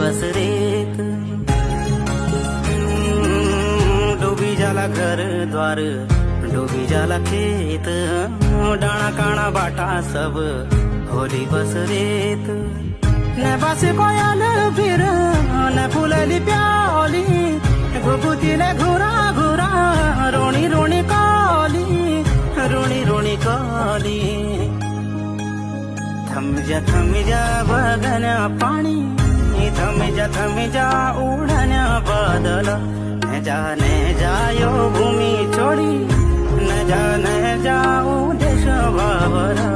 बस रेत। डूबी जाला घर द्वार, डूबी जाला खेत, डाणा काणा बाटा सब होली बस रेत। न बस कोयल फिर न फुलली प्याली, घुगुतीले घुरा घुरा रोणी रोणी काली, रोणी रोणी काली। थम जा बगन्या पाणी, थम जा उडण्या बादल। न जा यो भूमी छोडी, न जाऊ देश बाबरा।